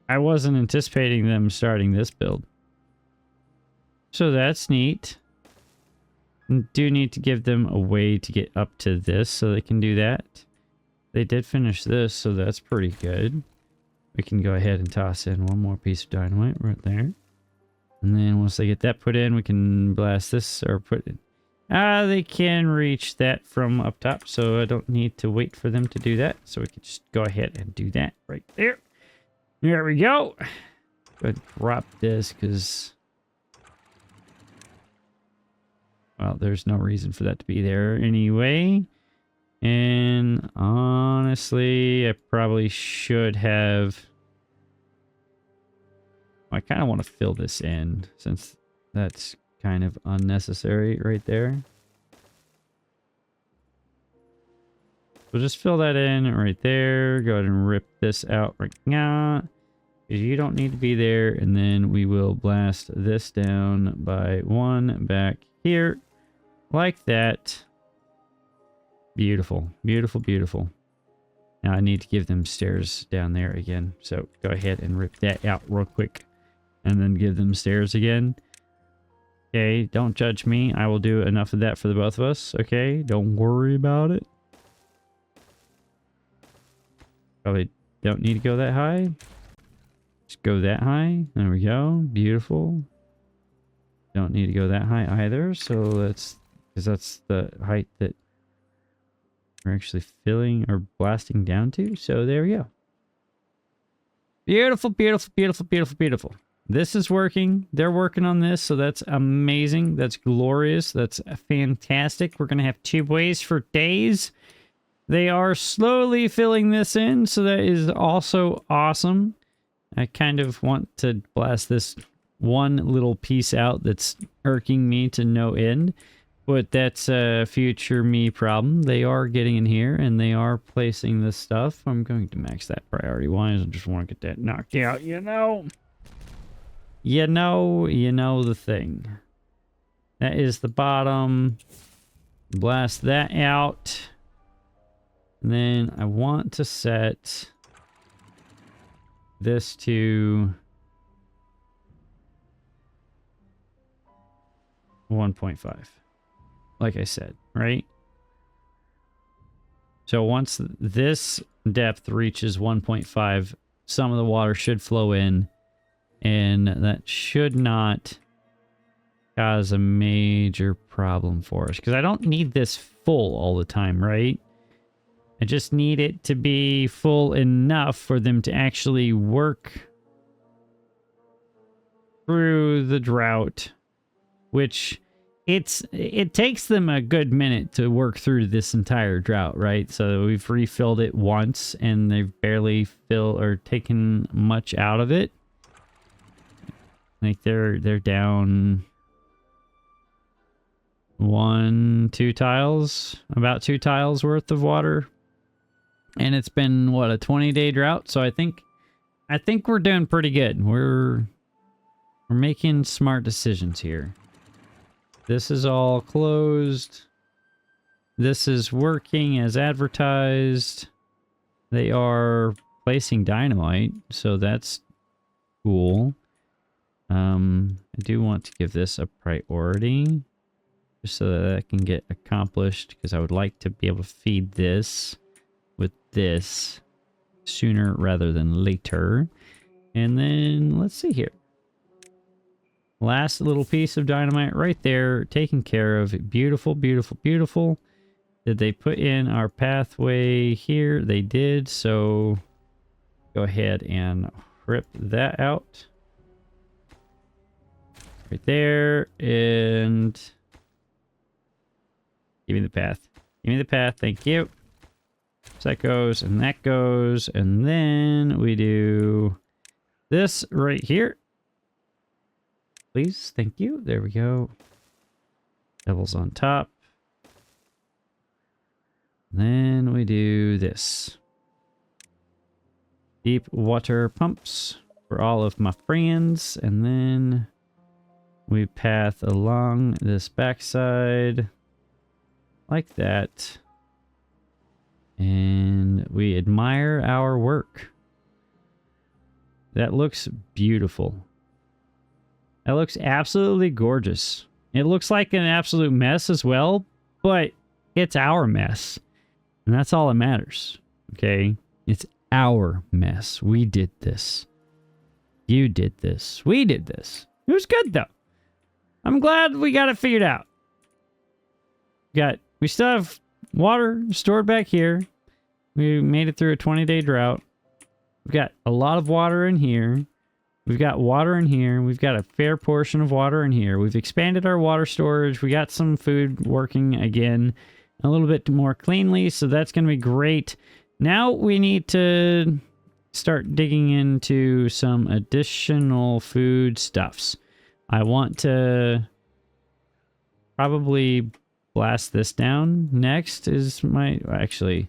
I wasn't anticipating them starting this build. So that's neat. Do need to give them a way to get up to this so they can do that. They did finish this, so that's pretty good. We can go ahead and toss in one more piece of dynamite right there. And then once they get that put in, we can blast this or put it. They can reach that from up top, so I don't need to wait for them to do that. So we can just go ahead and do that right there. There we go. Go ahead and drop this because, well, there's no reason for that to be there anyway. And honestly, I probably should have... I kind of want to fill this in since that's kind of unnecessary right there. We'll just fill that in right there. Go ahead and rip this out right now. You don't need to be there. And then we will blast this down by 1 back here. Like that. Beautiful. Beautiful, beautiful. Now I need to give them stairs down there again. So go ahead and rip that out real quick. And then give them stairs again. Okay, don't judge me. I will do enough of that for the both of us. Okay, don't worry about it. Probably don't need to go that high. Just go that high. There we go. Beautiful. Don't need to go that high either. So let's... because that's the height that we're actually filling or blasting down to. So there we go. Beautiful, beautiful, beautiful, beautiful, beautiful. This is working. They're working on this, so that's amazing. That's glorious. That's fantastic. We're going to have tubeways for days. They are slowly filling this in, so that is also awesome. I kind of want to blast this one little piece out that's irking me to no end. But that's a future me problem. They are getting in here and they are placing this stuff. I'm going to max that priority-wise. I just want to get that knocked out, you know. You know the thing. That is the bottom. Blast that out. And then I want to set this to 1.5. Like I said, right? So once this depth reaches 1.5, some of the water should flow in, and that should not cause a major problem for us. Because I don't need this full all the time, right? I just need it to be full enough for them to actually work through the drought, which it takes them a good minute to work through this entire drought, right? So we've refilled it once and they've barely filled or taken much out of it. Like they're down 2 tiles, about 2 tiles worth of water. And it's been what, a 20-day drought? So I think we're doing pretty good. We're making smart decisions here. This is all closed. This is working as advertised. They are placing dynamite, so that's cool. I do want to give this a priority just so that can get accomplished, because I would like to be able to feed this with this sooner rather than later. And then let's see here. Last little piece of dynamite right there, taken care of. Beautiful, beautiful, beautiful. Did they put in our pathway here? They did, so go ahead and rip that out. Right there, and give me the path. Give me the path, thank you. So that goes, and that goes, and then we do this right here. Please, thank you. There we go. Pebbles on top. Then we do this. Deep water pumps for all of my friends. And then we path along this backside like that. And we admire our work. That looks beautiful. That looks absolutely gorgeous. It looks like an absolute mess as well, but it's our mess. And that's all that matters, okay? It's our mess. We did this. You did this. We did this. It was good, though. I'm glad we got it figured out. We still have water stored back here. We made it through a 20-day drought. We've got a lot of water in here. We've got water in here. We've got a fair portion of water in here. We've expanded our water storage. We got some food working again a little bit more cleanly, so that's going to be great. Now we need to start digging into some additional food stuffs. I want to probably blast this down. Next is my... Actually...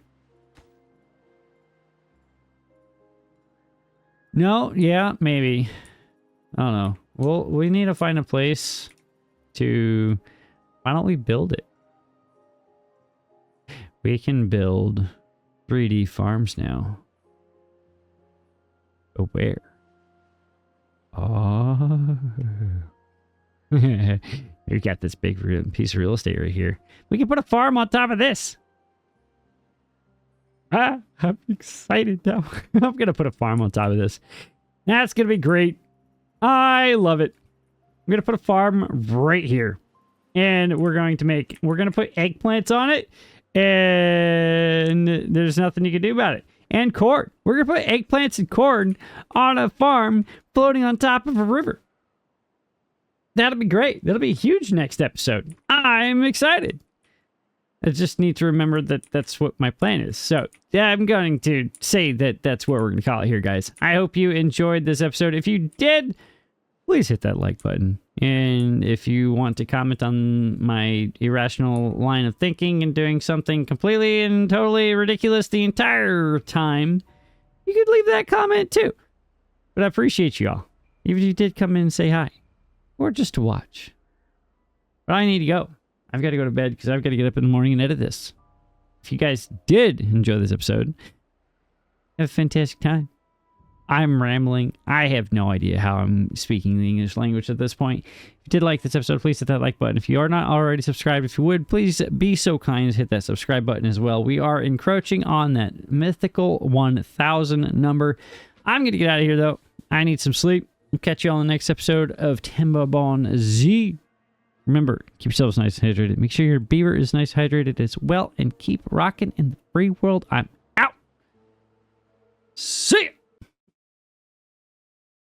No, yeah, maybe. I don't know. Well, we need to find a place to... Why don't we build it? We can build 3D farms now. But where? Oh. We got this big piece of real estate right here. We can put a farm on top of this. I'm excited now. I'm going to put a farm on top of this. That's going to be great. I love it. I'm going to put a farm right here. And we're going to put eggplants on it. And there's nothing you can do about it. And corn. We're going to put eggplants and corn on a farm floating on top of a river. That'll be great. That'll be a huge next episode. I'm excited. I just need to remember that that's what my plan is. So yeah, I'm going to say that that's what we're going to call it here, guys. I hope you enjoyed this episode. If you did, please hit that like button. And if you want to comment on my irrational line of thinking and doing something completely and totally ridiculous the entire time, you could leave that comment too. But I appreciate you all. Even if you did come in and say hi. Or just to watch. But I need to go. I've got to go to bed because I've got to get up in the morning and edit this. If you guys did enjoy this episode, have a fantastic time. I'm rambling. I have no idea how I'm speaking the English language at this point. If you did like this episode, please hit that like button. If you are not already subscribed, if you would, please be so kind as hit that subscribe button as well. We are encroaching on that mythical 1,000 number. I'm going to get out of here, though. I need some sleep. We'll catch you on the next episode of Timberborn Z. Remember, keep yourselves nice and hydrated. Make sure your beaver is nice and hydrated as well. And keep rocking in the free world. I'm out. See ya.